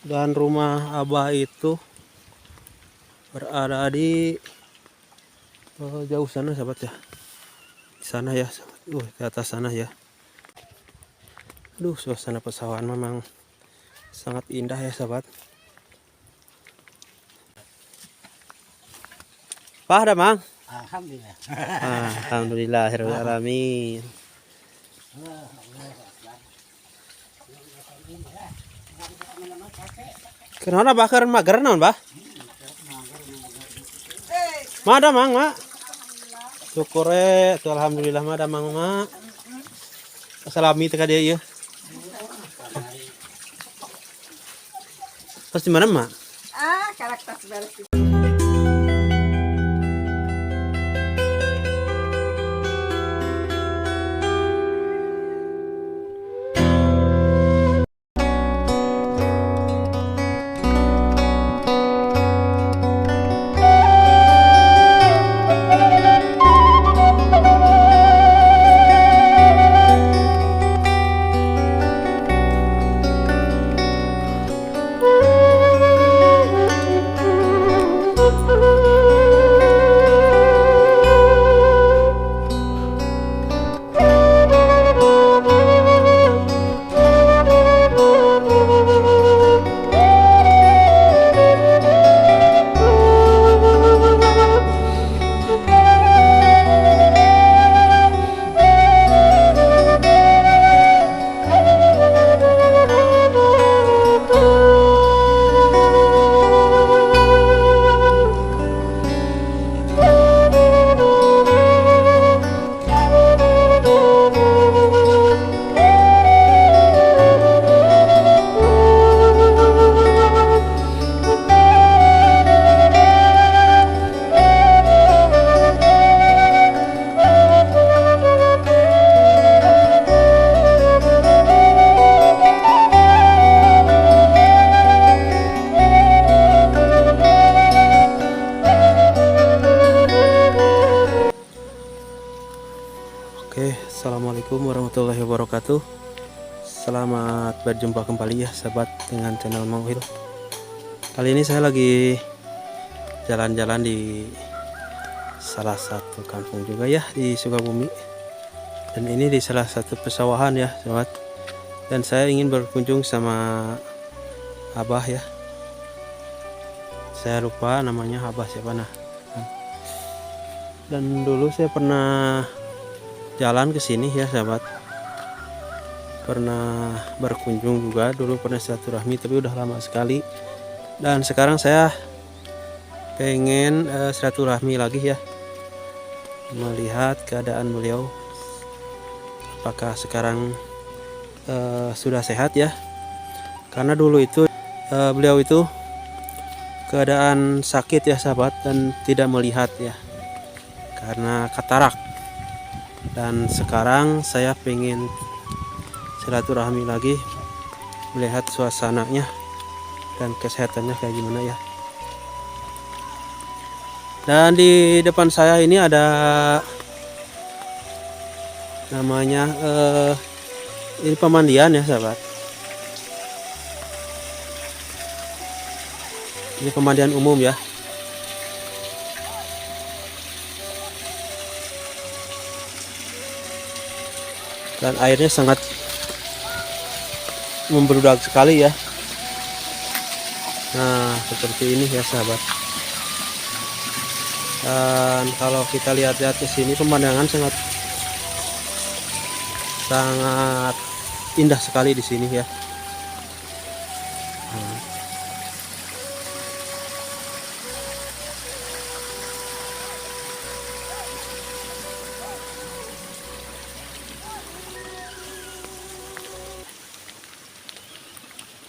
Dan rumah Abah itu berada di jauh sana sahabat ya, di sana ya sahabat. Di atas sana ya. Aduh, suasana pesawahan memang sangat indah ya sahabat. Pak ada mang? Alhamdulillah. Alhamdulillahirrahmanirrahim. Kenapa bakar mager naon bah? Mada mang mak. Syukur tuh alhamdulillah mada mang mak. Salami teh ka dia ieu. Terus di mana mak? Karakter beres. Oke, assalamualaikum warahmatullahi wabarakatuh. Selamat berjumpa kembali ya sahabat dengan channel Mang Wil. Kali ini saya lagi jalan-jalan di salah satu kampung juga ya di Sukabumi. Dan ini di salah satu pesawahan ya sahabat. Dan saya ingin berkunjung sama Abah ya. Saya lupa namanya Abah siapa nah. Dan dulu saya pernah jalan ke sini ya sahabat, pernah berkunjung juga, dulu pernah silaturahmi tapi udah lama sekali. Dan sekarang saya pengen silaturahmi lagi ya, melihat keadaan beliau apakah sekarang sudah sehat ya, karena dulu itu beliau itu keadaan sakit ya sahabat dan tidak melihat ya karena katarak. Dan sekarang saya pengen silaturahmi lagi, melihat suasananya dan kesehatannya kayak gimana ya. Dan di depan saya ini ada namanya ini pemandian ya sahabat. Ini pemandian umum ya. Dan airnya sangat membeludak sekali ya. Nah seperti ini ya sahabat. Dan kalau kita lihat-lihat ke sini pemandangan sangat indah sekali di sini ya.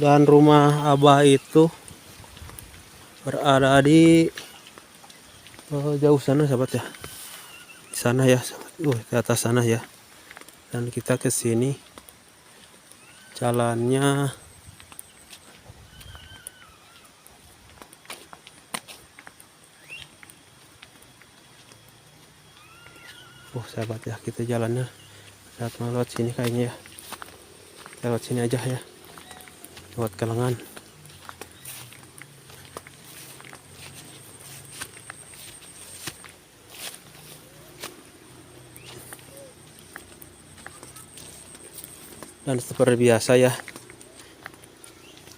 Dan rumah Abah itu berada di jauh sana sahabat ya, di sana ya sahabat. Di atas sana ya. Dan kita ke sini jalannya sahabat ya, kita jalannya lewat sini kayaknya ya, lewat sini aja ya, lewat Kalengan. Dan seperti biasa ya,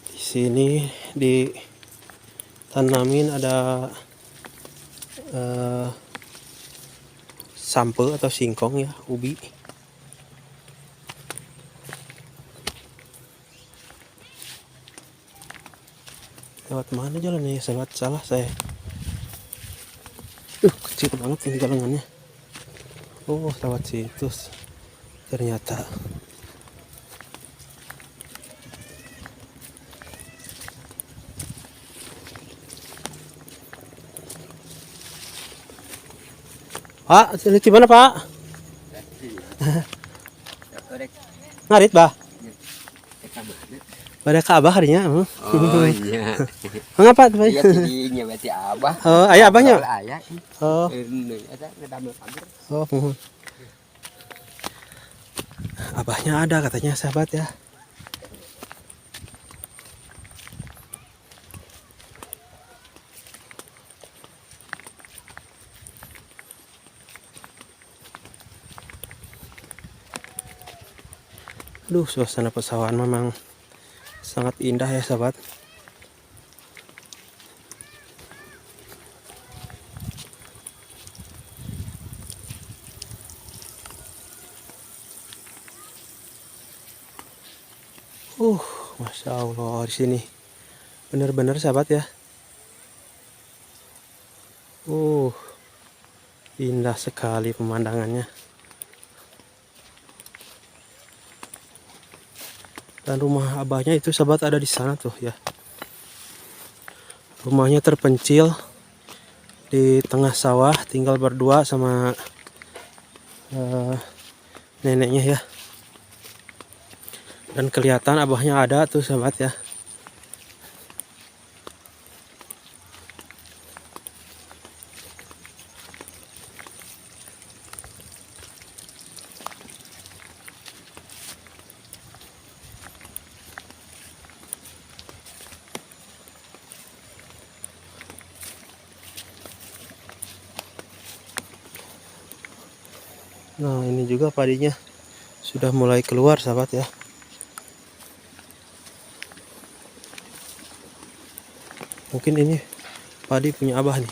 di sini ditanamin ada sampe atau singkong ya, ubi. Lewat mana jalannya ya? Salah saya. Kecil banget ini jalanannya. Oh, lewat situ ternyata. Pak, sini gimana Pak? Ngarit bah? Pada Ka'bah harinya. Oh iya. Mengapa tuh? Iya tidinya berarti abah. Oh, ayah abahnya. Ayah. Oh. Ada ngedamel kamar. Oh, abahnya ada katanya sahabat ya. Aduh, suasana pesawahan memang sangat indah ya sahabat. Masya Allah di sini benar-benar sahabat ya. Indah sekali pemandangannya. Dan rumah abahnya itu sahabat ada di sana tuh ya. Rumahnya terpencil di tengah sawah, tinggal berdua sama neneknya ya. Dan kelihatan abahnya ada tuh sahabat ya. Nah, ini juga padinya sudah mulai keluar sahabat ya. Mungkin ini padi punya abah nih.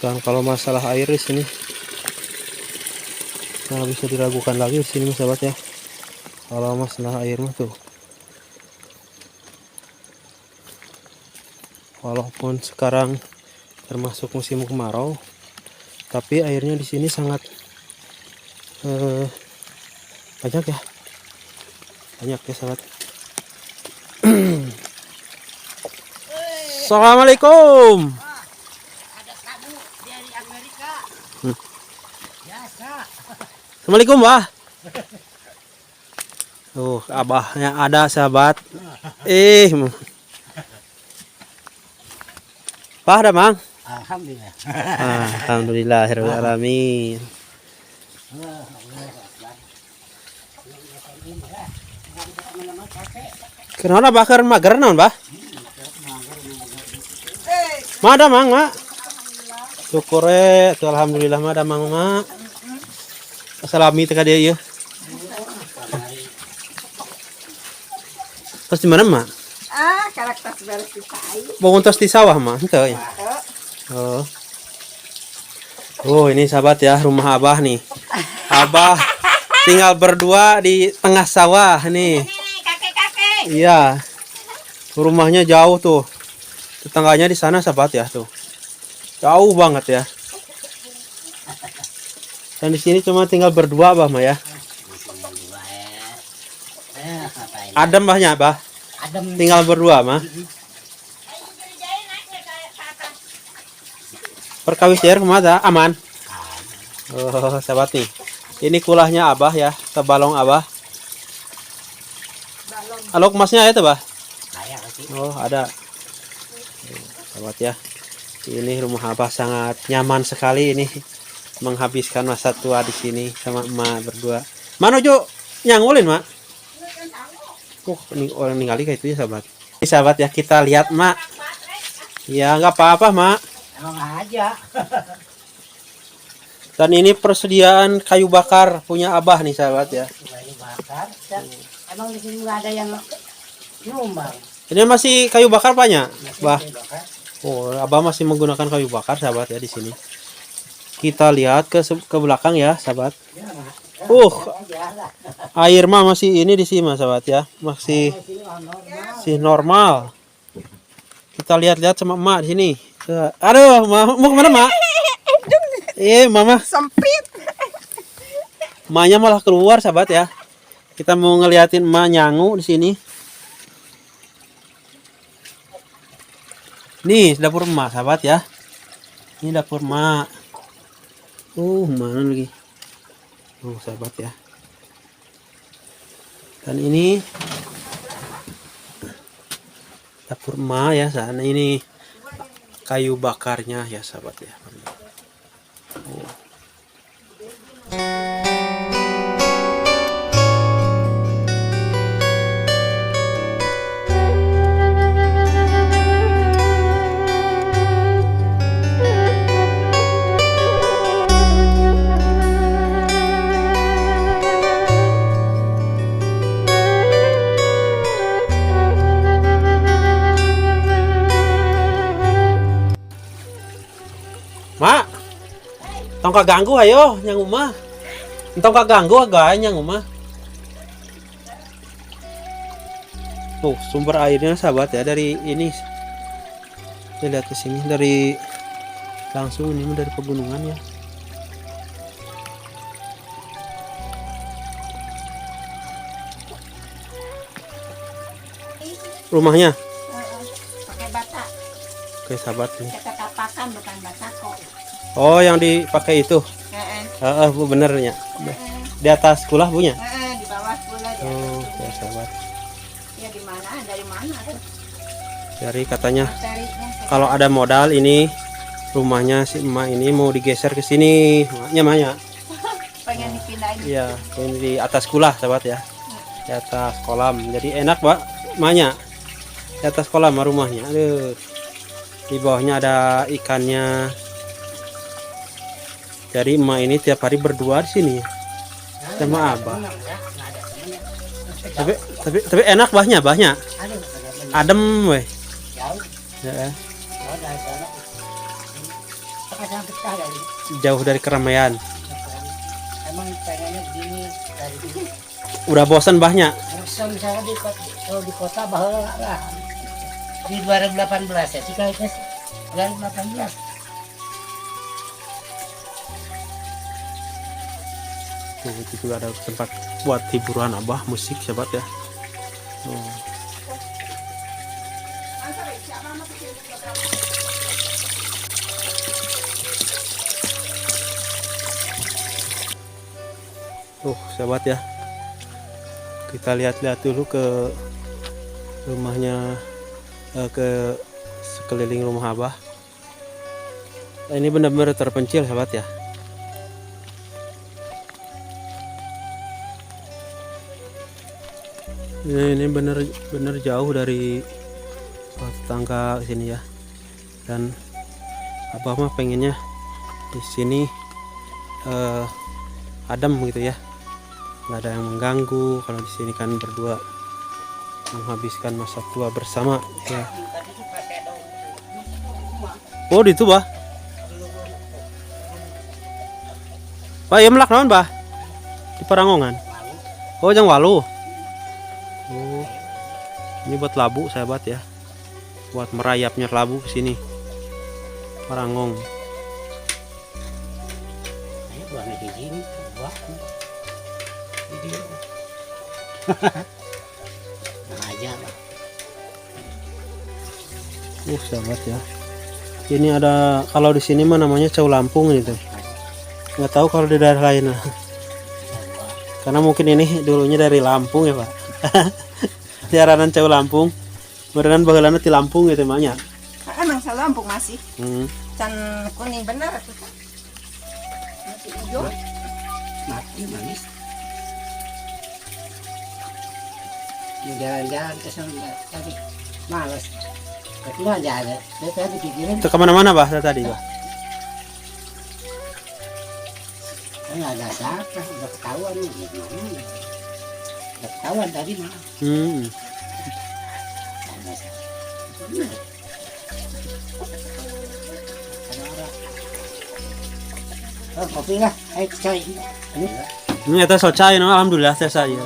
Dan kalau masalah air di sini nggak bisa diragukan lagi di sini sahabat ya. Kalau masalah air mah tuh, walaupun sekarang termasuk musim kemarau, tapi airnya di sini sangat banyak ya. Banyak ya sahabat. Assalamualaikum. Ada tamu dari Amerika. Biasa. Assalamualaikum Mbah. Abahnya ada sahabat. Pak ada Mang? Alhamdulillah. Alhamdulillahirrahmanirrahim. Kenapa bakar mager naon Bah? Mada Mang mak. Syukur tuh alhamdulillah mada Mang mak. Salami teh ka dia ieu. Terus di mana mak? Karakter beres di tai. Bangun tos di sawah mak, henteu ya. Oh, ini sahabat ya, rumah Abah nih. Abah tinggal berdua di tengah sawah nih. Kakek-kakek. Iya. Rumahnya jauh tuh. Tetangganya di sana sahabat ya tuh. Jauh banget ya. Dan di sini cuma tinggal berdua Abah mah ya. Adem Bahnya Abah. Tinggal berdua mah. Perkawis air kemana? Aman. Oh, sahabat nih. Ini kulahnya Abah ya, tebalong Abah. Halo emasnya ya tuh Bah? Oh, ada. Sahabat ya. Ini rumah Abah sangat nyaman sekali ini. Menghabiskan masa tua di sini sama emak berdua. Mana Jo? Nyangulin, Mak? Ini orang ningali kayak itu ya sahabat. Ini sahabat ya, kita lihat mak. Ya nggak apa-apa mak. Emang aja. Dan ini persediaan kayu bakar punya abah nih sahabat ya. Kayu bakar. Emang di sini nggak ada yang nyumbang. Ini masih kayu bakar banyak, bah. Kayu bakar. Oh, abah masih menggunakan kayu bakar sahabat ya di sini. Kita lihat ke belakang ya sahabat. Ya, Mak. Aja lah. Air mah masih ini di sini sahabat ya, masih normal. Kita lihat-lihat sama emak di sini. Aduh, mau kemana mak? Mama Sempit. emaknya malah keluar sahabat ya. Kita mau ngeliatin emak nyangu di sini. Nih dapur emak sahabat ya. Ini dapur emak. Mana lagi? Sahabat ya. Dan ini dapur emak ya, sana ini kayu bakarnya ya sahabat ya. Mak, tong kaganggu ayo nyang umah. Tong kaganggu agak nyang umah. Tuh sumber airnya sahabat ya dari ini. Kita lihat ke sini dari langsung ini dari pegunungan ya. Rumahnya Pakai bata. oke sahabat nih. Kita tapakan bukan batako. Oh yang dipakai itu. Bu bener ya. Di atas kulah punya. Di bawah pula dia. Ya sahabat. Ya di mana? Dari mana tuh? Dari katanya Materinya. kalau ada modal ini rumahnya si emak ini mau digeser ke sini. Maknya Pengen dipindahin. iya, ini di atas kulah sahabat ya. Di atas kolam. Jadi enak, Pak. Emaknya. Di atas kolam rumahnya. Aduh. Di bawahnya ada ikannya. Jadi emak ini tiap hari berdua di sini sama abah. Tapi enak bahnya. Adem weh. Ya. Jauh dari keramaian. Emang pengennya begini dari dulu. Udah bosan bahnya. Misalnya kalau di kota bahwa lah di 2018 ya sih kalau itu 2018. Tuh, itu juga ada tempat buat hiburan abah musik sahabat ya. Sahabat ya, kita lihat-lihat dulu ke rumahnya, ke sekeliling rumah abah. Ini benar-benar terpencil sahabat ya. Ini benar jauh dari tetangga sini ya. Dan abah mah pengennya di sini adem gitu ya, nggak ada yang mengganggu. Kalau di sini kan berdua menghabiskan masa tua bersama ya. Oh di itu bah. Pak ya melak naon bah di Parangongan. Oh jang walu. Oh ini buat labu sahabat ya, buat merayapnya labu ke sini Parangong. Sahabat ya, ini ada, kalau di sini mah namanya Cau Lampung gitu. Nggak tahu kalau di daerah lain lah. Karena mungkin ini dulunya dari Lampung ya Pak. Siaranan Cau Lampung, beneran bagelana di Lampung gitu namanya. Emang saya Lampung masih. Can kuning benar tuh kan. Masih hijau. Mati manis. Mau jalan-jalan ke sana tapi malas. Kedua aja ada. Saya tadi pikirin Itu kemana-mana bah tadi bah? nggak ada siapa, udah ketahuan nih gimana. Udah ketahuan tadi mah. Hmm. Nggak ada siapa. Ada orang. Oh, kopi lah, ayo coy. Ini atas socai no, alhamdulillah teh saya.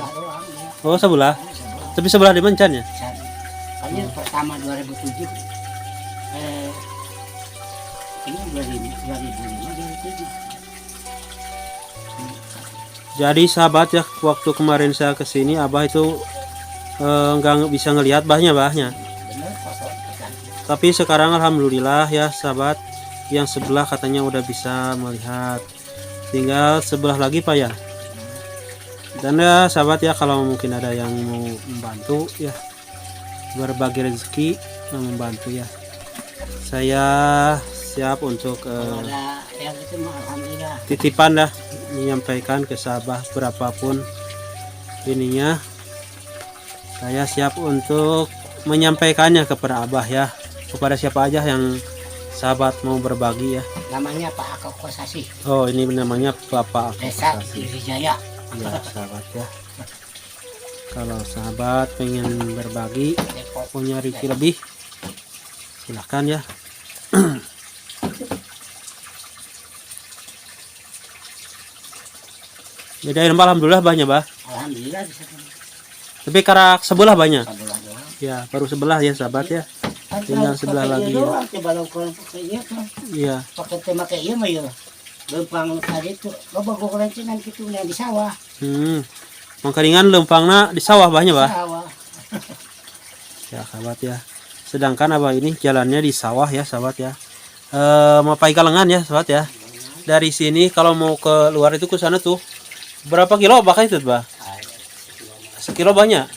Oh sebelah, tapi sebelah di Mencan ya? Kayaknya pertama 2007. Ini 2005 Jadi sahabat ya, waktu kemarin saya kesini Abah itu nggak bisa ngelihat bahnya. bener kosong. Tapi sekarang alhamdulillah ya sahabat, yang sebelah katanya udah bisa melihat. Tinggal sebelah lagi Pak ya. Dan ya sahabat ya, kalau mungkin ada yang mau membantu ya, berbagi rezeki membantu ya, saya siap untuk Kalau ada yang itu mah alhamdulillah. titipan dah, menyampaikan ke sahabat berapapun ininya, saya siap untuk menyampaikannya kepada Abah ya, kepada siapa aja yang sahabat mau berbagi ya. Namanya Pak Ako Kosasi, Oh ini namanya Bapak Desa Akosasi. Wijaya. Ya sahabat ya, kalau sahabat pengen berbagi, Depot. punya rezeki lebih, silahkan ya. Jadi alhamdulillah banyak bah, Alhamdulillah bisa tapi karak sebelah banyak sebelah doang. ya, baru sebelah ya sahabat ya. Tinggal sebelah lagi ya. Coba lo kurang pakai iya kan. Iya. Pakai tema kayak iya mah ya. Lempang tadi tuh, lo bagus kerancingan gitu yang di sawah. Mangkaringan lempangna di sawah banyak bah. Sawah. Ya sahabat ya. Sedangkan Abah ini jalannya di sawah ya sahabat ya. Mapai Galengan ya sahabat ya. Dari sini kalau mau ke luar itu ke sana tuh berapa kilo bakal itu bah? Sekilo banyak.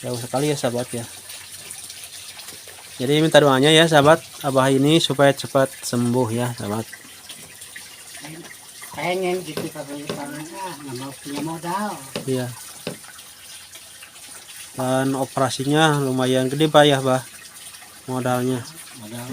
Jauh sekali ya sahabat ya. Jadi minta doanya ya sahabat Abah ini supaya cepat sembuh ya sahabat. Pengen gitu tapi karena nggak mau punya modal. Iya. Dan operasinya lumayan gede Pak ya bah, modalnya. Modal.